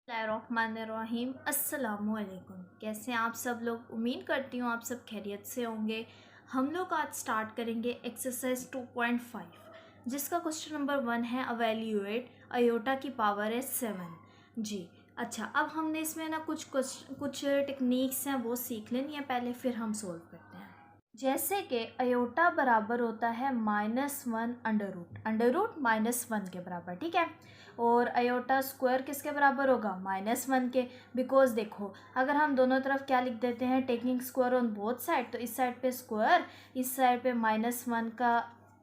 बिस्मिल्लाहिर्रहमानिर्रहीम। अस्सलामुअलैकुम। कैसे हैं आप सब लोग? उम्मीद करती हूँ आप सब खैरियत से होंगे। हम लोग आज स्टार्ट करेंगे एक्सरसाइज 2.5 जिसका क्वेश्चन नंबर 1 है अवेल्यूएट अयोटा की पावर है 7 जी। अच्छा, अब हमने इसमें ना कुछ टेक्निक्स हैं वो सीख लेनी है पहले, फिर हम सोल्व करते हैं। जैसे कि अयोटा बराबर होता है -1 अंडर रूट -1 के बराबर, ठीक है। और अयोटा स्क्वायर किसके बराबर होगा? -1 के। बिकॉज देखो, अगर हम दोनों तरफ क्या लिख देते हैं, taking square on both side, तो इस साइड पे स्क्वायर, इस साइड पे -1 का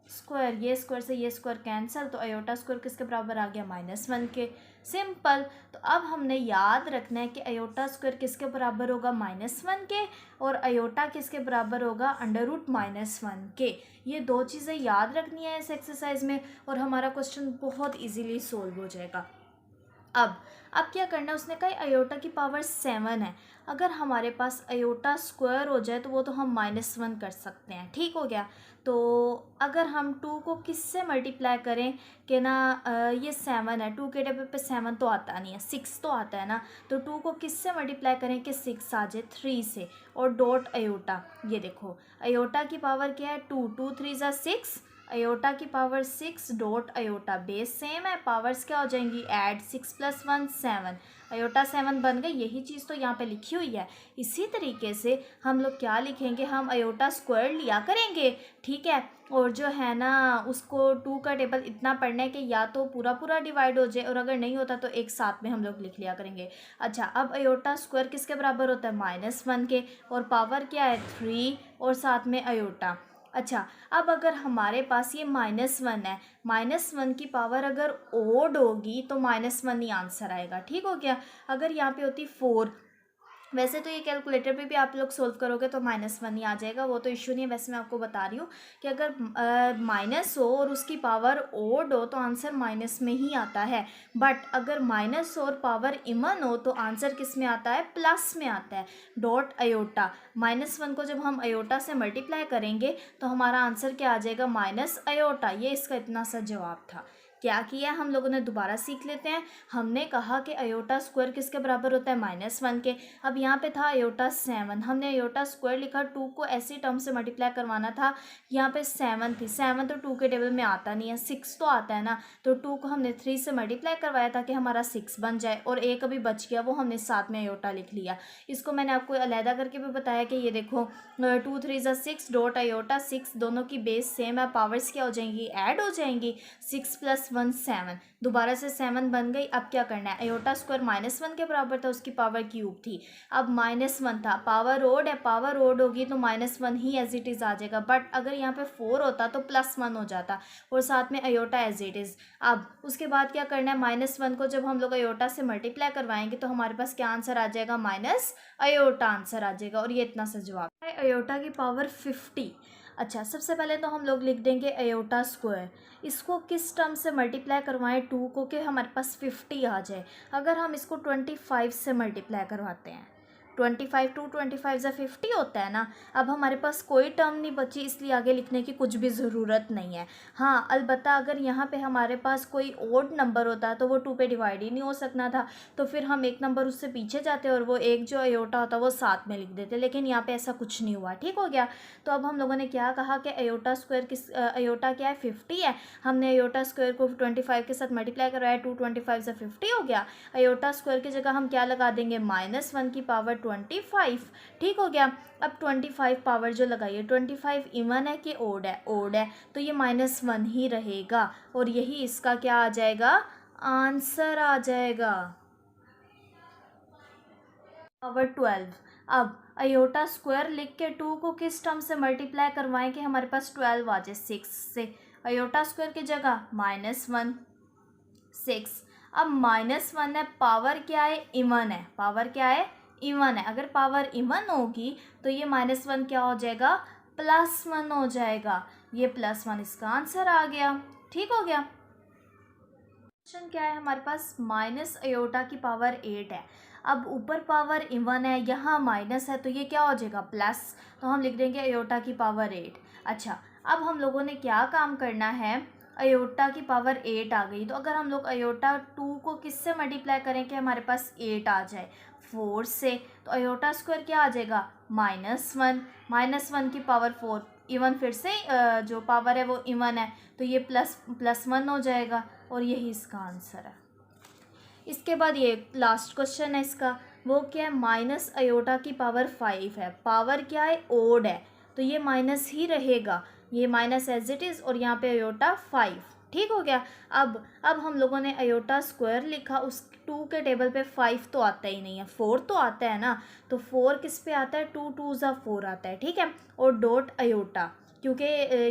स्क्वायर, ये स्क्वायर से ये स्क्वायर कैंसिल, तो अयोटा स्क्वायर किसके बराबर आ गया? -1 के। सिंपल। तो अब हमने याद रखना है कि अयोटा स्क्वायर किसके बराबर होगा? -1 के। और अयोटा किसके बराबर होगा? अंडर रूट -1 के। ये दो चीज़ें याद रखनी है इस एक्सरसाइज में और हमारा क्वेश्चन बहुत इजीली सोल्व हो जाएगा। अब क्या करना है, उसने कहा अयोटा की पावर 7 है। अगर हमारे पास अयोटा स्क्वायर हो जाए तो वो तो हम -1 कर सकते हैं, ठीक हो गया। तो अगर हम 2 को किससे मल्टीप्लाई करें कि ना ये 7 है, 2 के टेबल पे 7 तो आता नहीं है, 6 तो आता है ना। तो 2 को किससे मल्टीप्लाई करें कि 6 आ जाए? 3 से। और डॉट अयोटा, ये देखो अयोटा की पावर क्या है? 2, 2 3 ज़ा 6, अयोटा की power 6 dot iota, base same है, पावर्स क्या हो जाएंगी? ऐड, 6 + 1 7, अयोटा 7 बन गई। यही चीज़ तो यहाँ पे लिखी हुई है। इसी तरीके से हम लोग क्या लिखेंगे, हम अयोटा स्क्वायर लिया करेंगे, ठीक है। और जो है ना, उसको 2 का टेबल इतना पढ़ना है कि या तो पूरा पूरा डिवाइड हो जाए, और अगर नहीं होता तो एक साथ में हम लोग लिख लिया करेंगे। अच्छा, अब अयोटा स्क्वायर किसके बराबर होता है? -1 के। और पावर क्या है? 3, और साथ में अयोटा। अच्छा, अब अगर हमारे पास ये -1 है, -1 की पावर अगर ओड होगी तो -1 ही आंसर आएगा, ठीक हो गया। अगर यहाँ पे होती 4, वैसे तो ये कैलकुलेटर पे भी आप लोग सोल्व करोगे तो -1 ही आ जाएगा, वो तो इश्यू नहीं है। वैसे मैं आपको बता रही हूँ कि अगर माइनस हो और उसकी पावर ओड हो तो आंसर माइनस में ही आता है। बट अगर माइनस और पावर इवन हो तो आंसर किस में आता है? प्लस में आता है, डॉट अयोटा। -1 को जब हम अयोटा से मल्टीप्लाई करेंगे तो हमारा आंसर क्या आ जाएगा? Minus iota. ये इसका इतना सा जवाब था। क्या किया हम लोगों ने, दोबारा सीख लेते हैं। हमने कहा कि अयोटा स्क्वायर किसके बराबर होता है? -1 के। अब यहाँ पे था अयोटा 7, हमने अयोटा स्क्वायर लिखा, 2 को ऐसी टर्म से मल्टीप्लाई करवाना था। यहाँ पे 7 थी, 7 तो 2 के टेबल में आता नहीं है, 6 तो आता है ना। तो 2 को हमने 3 से मल्टीप्लाई करवाया ताकि हमारा 6 बन जाए, और एक अभी बच गया, वो हमने साथ में अयोटा लिख लिया। इसको मैंने आपको अलहदा करके भी बताया कि ये देखो 2 3 ज़ा 6 डॉट अयोटा, 6 दोनों की बेस सेम है, पावर्स क्या हो जाएंगी? ऐड हो जाएंगी। 6 + 1 7, दोबारा से 7 बन गई। अब क्या करना है, अयोटा स्क्वायर -1 के बराबर था, उसकी पावर क्यूब थी। अब -1 था, पावर ओड है, पावर ओड होगी तो -1 ही एज इट इज़ आ जाएगा। बट अगर यहाँ पे 4 होता तो +1 हो जाता, और साथ में अयोटा एज इट इज़। अब उसके बाद क्या करना है, -1 को जब हम लोग अयोटा से मल्टीप्लाई करवाएंगे तो हमारे पास क्या आंसर आ जाएगा? माइनस अयोटा आंसर आ जाएगा। और ये इतना सा जवाब है, अयोटा की पावर 50। अच्छा, सबसे पहले तो हम लोग लिख देंगे अयोटा स्क्वायर। इसको किस टर्म से मल्टीप्लाई करवाएं? 2 को, कि हमारे पास 50 आ जाए। अगर हम इसको 25 से मल्टीप्लाई करवाते हैं, 25 2 25 ज़ा 50 होता है ना। अब हमारे पास कोई टर्म नहीं बची, इसलिए आगे लिखने की कुछ भी ज़रूरत नहीं है। हाँ, अलबत्ता अगर यहाँ पे हमारे पास कोई ओड नंबर होता तो वो 2 पे डिवाइड ही नहीं हो सकना था, तो फिर हम एक नंबर उससे पीछे जाते और वो एक जो अयोटा होता वो साथ में लिख देते, लेकिन यहाँ पे ऐसा कुछ नहीं हुआ, ठीक हो गया। तो अब हम लोगों ने क्या कहा कि अयोटा स्क्वायर अयोटा क्या है? 50 है। हमने अयोटा स्क्वायर को 25 के साथ मल्टीप्लाई करवाया, 2 25 ज़ा 50 हो गया। अयोटा स्क्वायर की जगह हम क्या लगा देंगे? -1 की पावर 25, ठीक हो गया। अब 25 पावर जो लगाइए, 25 इवन है कि ओड है? ओड है, तो ये -1 ही रहेगा, और यही इसका क्या आ जाएगा? आंसर आ जाएगा, पावर 12। अब अयोटा स्क्वायर लिख के 2 को किस टर्म से मल्टीप्लाई करवाएं कि हमारे पास 12 आ जाए? 6 से। अयोटा स्क्वायर की जगह -1 6। अब -1 है, पावर क्या है? इवन है, पावर क्या है? इवन है। अगर पावर इवन होगी तो ये -1 क्या हो जाएगा? +1 हो जाएगा। ये +1 इसका आंसर आ गया, ठीक हो गया। क्वेश्चन क्या है हमारे पास? माइनस अयोटा की पावर 8 है। अब ऊपर पावर इवन है, यहाँ माइनस है, तो ये क्या हो जाएगा? प्लस। तो हम लिख देंगे अयोटा की पावर 8। अच्छा, अब हम लोगों ने क्या काम करना है, अयोटा की पावर 8 आ गई। तो अगर हम लोग अयोटा 2 को किससे मल्टीप्लाई करें कि हमारे पास 8 आ जाए, 4 से, तो अयोटा स्क्वायर क्या आ जाएगा, -1, -1 की पावर 4, इवन फिर से जो पावर है वो इवन है, तो ये +1 हो जाएगा और यही इसका आंसर है। इसके बाद ये लास्ट क्वेश्चन है इसका, वो क्या है, माइनस अयोटा की पावर 5 है, पावर क्या है, ओड है, तो ये माइनस ही रहेगा, ये माइनस एज इट इज़, और यहाँ पे अयोटा 5, ठीक हो गया। अब हम लोगों ने अयोटा स्क्वायर लिखा, उस 2 के टेबल पे 5 तो आता ही नहीं है, 4 तो आता है ना, तो 4 किस पे आता है, 2 2 ज़ा 4 आता है, ठीक है, और डॉट अयोटा, क्योंकि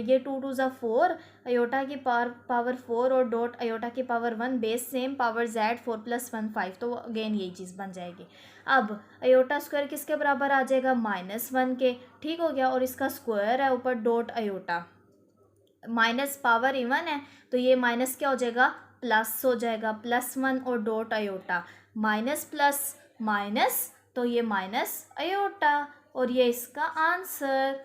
ये 2 2 ज़ा 4, अयोटा की पावर 4 और डॉट अयोटा की power 1, base same, power z, 4 + 1 5, तो अगेन यही चीज़ बन जाएगी। अब अयोटा स्क्वायर किसके बराबर आ जाएगा, -1 के, ठीक हो गया, और इसका स्क्वायर है ऊपर dot iota, minus power even है, तो ये माइनस क्या हो जाएगा, प्लस हो जाएगा, +1 और dot iota, minus plus minus, तो ये माइनस अयोटा, और ये इसका आंसर।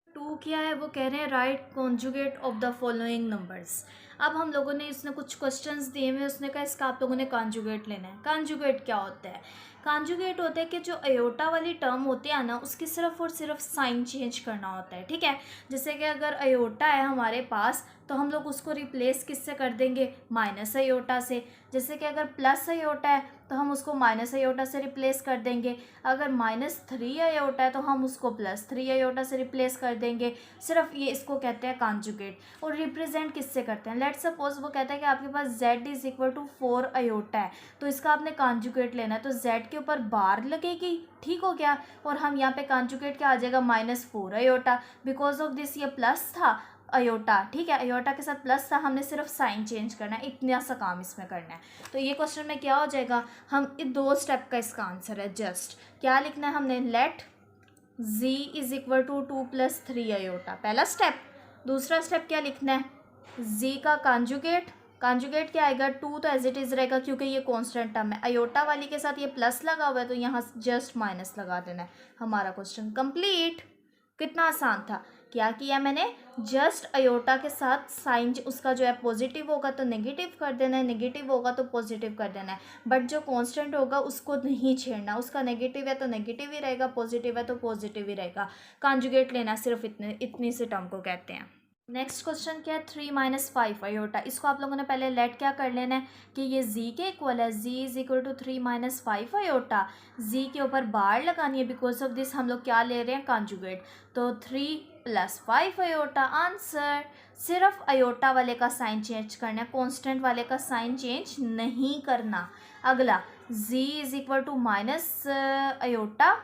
2 क्या है, वो कह रहे हैं right conjugate of the following numbers. अब हम लोगों ने इसने कुछ क्वेश्चंस दिए हुए, उसने कहा इसका आप लोगों ने कॉन्जुगेट लेना है। कॉन्जुगेट क्या होता है, कॉन्जुगेट होता है कि जो अयोटा वाली टर्म होती है ना, उसकी सिर्फ और सिर्फ साइन चेंज करना होता है, ठीक है। जैसे कि अगर अयोटा है हमारे पास, तो हम लोग उसको रिप्लेस किससे कर देंगे, माइनस अयोटा से। जैसे कि अगर प्लस अयोटा है तो हम उसको माइनस अयोटा से रिप्लेस कर देंगे, अगर -3 अयोटा है तो हम उसको +3 अयोटा से रिप्लेस कर देंगे। सिर्फ ये इसको कहते हैं कॉन्जुगेट। और रिप्रेजेंट किससे करते हैं, लेट्स सपोज वो कहता है कि आपके पास z = 4 अयोटा है, तो इसका आपने कॉन्जुगेट लेना है, तो z के ऊपर बार लगेगी, ठीक हो गया, और हम यहाँ पे कॉन्जुगेट क्या आ जाएगा, -4 अयोटा, बिकॉज ऑफ दिस ये प्लस था अयोटा, ठीक है, अयोटा के साथ प्लस था, हमने सिर्फ साइन चेंज करना है, इतना सा काम इसमें करना है। तो ये क्वेश्चन में क्या हो जाएगा, हम 2 स्टेप का इसका आंसर है, जस्ट क्या लिखना है हमने, लेट z = 2 + 3 अयोटा, पहला स्टेप। दूसरा स्टेप क्या लिखना है, z का कॉन्जुगेट, कॉन्जुगेट क्या आएगा, 2 तो एज इट इज़ रहेगा क्योंकि ये कांस्टेंट टर्म है, अयोटा वाली के साथ ये प्लस लगा हुआ है, तो यहाँ जस्ट माइनस लगा देना है, हमारा क्वेश्चन कंप्लीट। कितना आसान था, क्या किया मैंने, जस्ट अयोटा के साथ साइन उसका जो है पॉजिटिव होगा तो नेगेटिव कर देना है, नेगेटिव होगा तो पॉजिटिव कर देना है, बट जो कांस्टेंट होगा उसको नहीं छेड़ना, उसका नेगेटिव है तो नेगेटिव ही रहेगा, पॉजिटिव है तो पॉजिटिव ही रहेगा। कॉन्जुगेट लेना सिर्फ इतनी से टर्म को कहते हैं। नेक्स्ट क्वेश्चन क्या है, 3 - 5 अयोटा, इसको आप लोगों ने पहले लेट क्या कर लेना है कि ये z के इक्वल है, z = 3 - 5 अयोटा, z के ऊपर बार लगानी है, बिकॉज ऑफ दिस हम लोग क्या ले रहे हैं, कॉन्जुगेट, तो 3 + 5 अयोटा आंसर। सिर्फ अयोटा वाले का साइन चेंज करना है, कॉन्स्टेंट वाले का साइन चेंज नहीं करना। अगला z = माइनस अयोटा,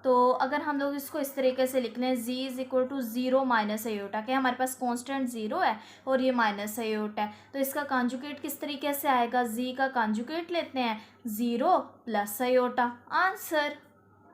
तो अगर हम लोग इसको इस तरीके से लिख लें, z = 0 - अयोटा, क्या हमारे पास कांस्टेंट 0 है और ये माइनस अयोटा है, तो इसका कॉन्जुगेट किस तरीके से आएगा, z का कॉन्जुगेट लेते हैं, 0 + अयोटा आंसर,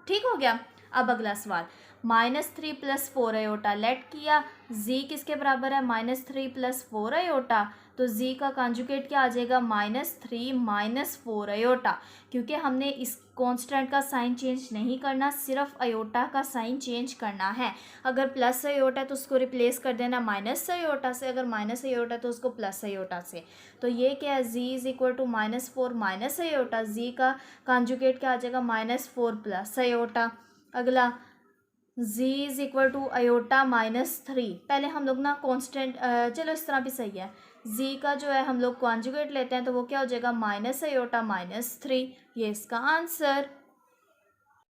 ठीक हो गया। अब अगला सवाल, -3 + 4 अयोटा, लेट किया, z किसके बराबर है, -3 + 4 अयोटा, तो z का कॉन्जुगेट क्या आ जाएगा, -3 - 4 अयोटा, क्योंकि हमने इस कांस्टेंट का साइन चेंज नहीं करना, सिर्फ अयोटा का साइन चेंज करना है। अगर प्लस अयोटा है तो उसको रिप्लेस कर देना माइनस अयोटा से, अगर माइनस अयोटा है तो उसको प्लस अयोटा से। तो ये क्या है, z = -4 - अयोटा, z का कॉन्जुगेट क्या आ जाएगा, -4 + अयोटा। अगला z = अयोटा -3, पहले हम लोग ना कांस्टेंट, चलो इस तरह भी सही है, z का जो है हम लोग कॉन्जुगेट लेते हैं तो वो क्या हो जाएगा, -अयोटा -3, ये इसका आंसर।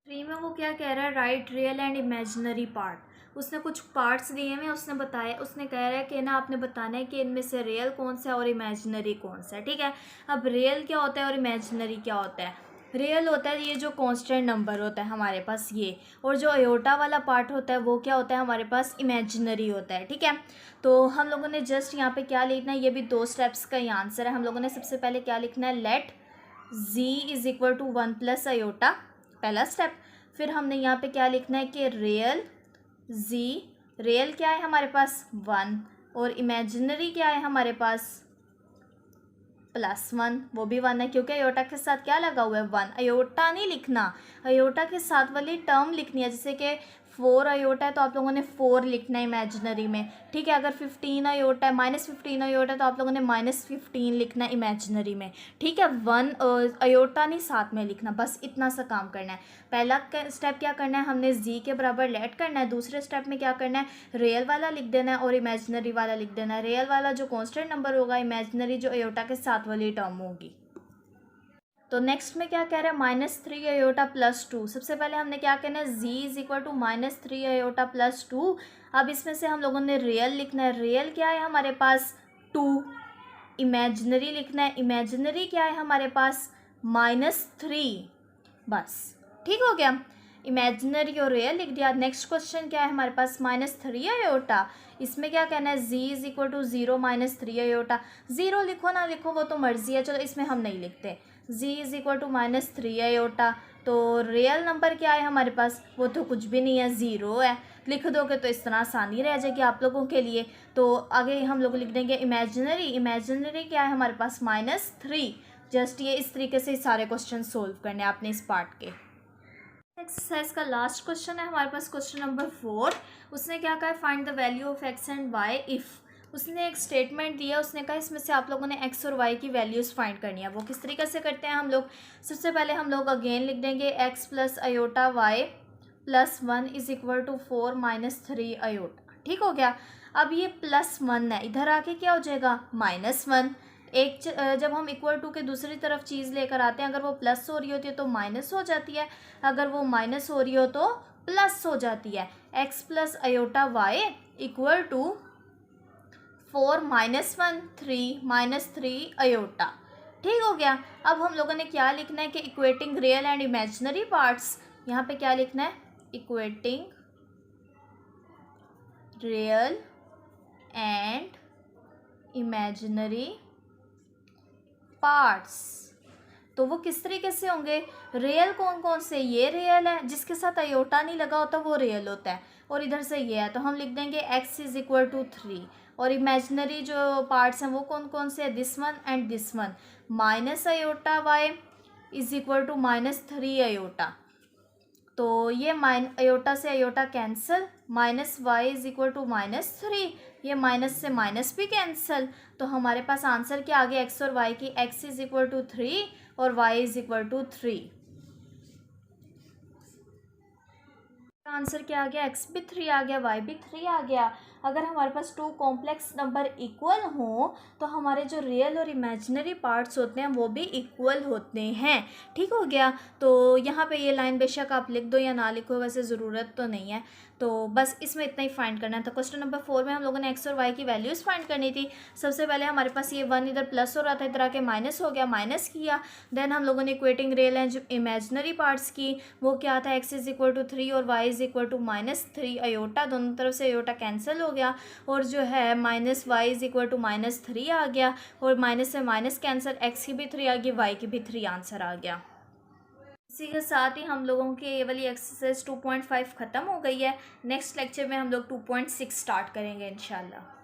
3 में वो क्या कह रहा है, right real and imaginary part, उसने कुछ पार्ट्स दिए हैं, उसने बताया, उसने कह रहा है कि ना आपने बताना है कि इनमें से रियल कौन सा है और इमेजिनरी कौन सा है, ठीक है। अब रियल क्या होता है और इमेजिनरी क्या होता है, रियल होता है ये जो कांस्टेंट नंबर होता है हमारे पास ये, और जो अयोटा वाला पार्ट होता है वो क्या होता है हमारे पास, इमेजिनरी होता है, ठीक है। तो हम लोगों ने जस्ट यहाँ पे क्या लिखना है, ये भी 2 स्टेप्स का ही आंसर है। हम लोगों ने सबसे पहले क्या लिखना है, लेट z = 1 + अयोटा, पहला स्टेप। फिर हमने यहाँ पे क्या लिखना है कि रियल z, रियल क्या है हमारे पास 1, और इमेजिनरी क्या है हमारे पास +1, वो भी 1 है क्योंकि अयोटा के साथ क्या लगा हुआ है 1, अयोटा नहीं लिखना, अयोटा के साथ वाली टर्म लिखनी है, जैसे कि 4 अयोटा है तो आप लोगों ने 4 लिखना है इमेजिनरी में, ठीक है। अगर 15 अयोटा है, -15 अयोटा है तो आप लोगों ने -15 लिखना है इमेजिनरी में, ठीक है। 1 अयोटा नहीं साथ में लिखना, बस इतना सा काम करना है। पहला स्टेप क्या करना है, हमने जी के बराबर लेट करना है। दूसरे स्टेप में क्या करना है, रियल वाला लिख देना है और इमेजिनरी वाला लिख देना है। रियल वाला जो कॉन्स्टेंट नंबर होगा, इमेजिनरी जो अयोटा के साथ वाली टर्म होगी। तो नेक्स्ट में क्या कह रहा है, -3 अयोटा +2। सबसे पहले हमने क्या करना है, जी इज इक्वल टू -3 अयोटा +2। अब इसमें से हम लोगों ने रियल लिखना है। रियल क्या है हमारे पास, 2। इमेजिनरी लिखना है। इमेजिनरी क्या है हमारे पास, -3। बस ठीक हो गया, इमेजिनरी और रियल लिख दिया। नेक्स्ट क्वेश्चन क्या है हमारे पास, -3 अयोटा। इसमें क्या कहना है, जी इज इक्वल टू 0 -3 अयोटा। 0 लिखो ना लिखो वो तो मर्जी है, चलो इसमें हम नहीं लिखते। जी इज इक्वल टू -3 अयोटा। तो रियल नंबर क्या है हमारे पास, वो तो कुछ भी नहीं है, 0 है। लिख दोगे तो इस तरह आसानी रह जाएगी आप लोगों के लिए। तो आगे हम लोग लिख देंगे इमेजिनरी। इमेजिनरी क्या है हमारे पास, -3। जस्ट ये इस तरीके से सारे क्वेश्चन सोल्व करने हैं आपने इस पार्ट के। एक्सरसाइज का लास्ट क्वेश्चन है हमारे पास, क्वेश्चन नंबर 4। उसने क्या कहा है, find the value of x and why if. उसने एक स्टेटमेंट दिया, उसने कहा इसमें से आप लोगों ने एक्स और वाई की वैल्यूज़ फाइंड करनी है। वो किस तरीके से करते हैं हम लोग, सबसे पहले हम लोग अगेन लिख देंगे x plus iota y plus 1 is equal to 4 -3 iota, ठीक हो गया। अब ये +1 है, इधर आके क्या हो जाएगा, -1। एक जब हम इक्वल टू के दूसरी तरफ चीज़ लेकर आते हैं, अगर वो प्लस हो रही होती है तो माइनस हो जाती है, अगर वो माइनस हो रही हो तो प्लस हो जाती है। X plus iota y equal to 4 -1 3 iota, ठीक हो गया। अब हम लोगों ने क्या लिखना है कि equating real and imaginary parts. यहाँ पे क्या लिखना है, equating real and imaginary parts. तो वो किस तरीके से होंगे, रियल कौन कौन से, ये रियल है, जिसके साथ अयोटा नहीं लगा होता वो रियल होता है, और इधर से ये है तो हम लिख देंगे x इज इक्वल टू 3। और इमेजिनरी जो पार्ट्स हैं वो कौन कौन से है, this one and this one. Minus iota y is equal to -3 iota. तो ये अयोटा से iota cancel, -y is equal to -3। ये माइनस से माइनस भी कैंसिल। तो हमारे पास आंसर क्या आ गया एक्स और वाई की, x इज इक्वल टू 3 और y is equal to 3। Answer क्या आ गया, x भी 3 आ गया, y भी 3 आ गया। अगर हमारे पास 2 कॉम्प्लेक्स नंबर इक्वल हों तो हमारे जो रियल और इमेजिनरी पार्ट्स होते हैं वो भी इक्वल होते हैं, ठीक हो गया। तो यहाँ पे ये लाइन बेशक आप लिख दो या ना लिखो, वैसे ज़रूरत तो नहीं है। तो बस इसमें इतना ही फाइंड करना था। क्वेश्चन नंबर 4 में हम लोगों ने एक्स और वाई की वैल्यूज़ फाइंड करनी थी। सबसे पहले हमारे पास ये 1 इधर प्लस हो रहा था, इधर आके माइनस हो गया, माइनस किया। देन हम लोगों ने equating real and imaginary parts की, वो क्या था, एक्स इज इक्वल टू 3 और y is equal to -3 iota. दोनों तरफ से अयोटा कैंसिल हो गया और जो है -y इज इक्वल टू -3 आ गया, और माइनस से माइनस कैंसिल, x की भी 3 आ गई, y की भी 3 आंसर आ गया। इसी के साथ ही हम लोगों की ये वाली एक्सरसाइज 2.5 ख़त्म हो गई है। नेक्स्ट लेक्चर में हम लोग 2.6 स्टार्ट करेंगे इंशाल्लाह।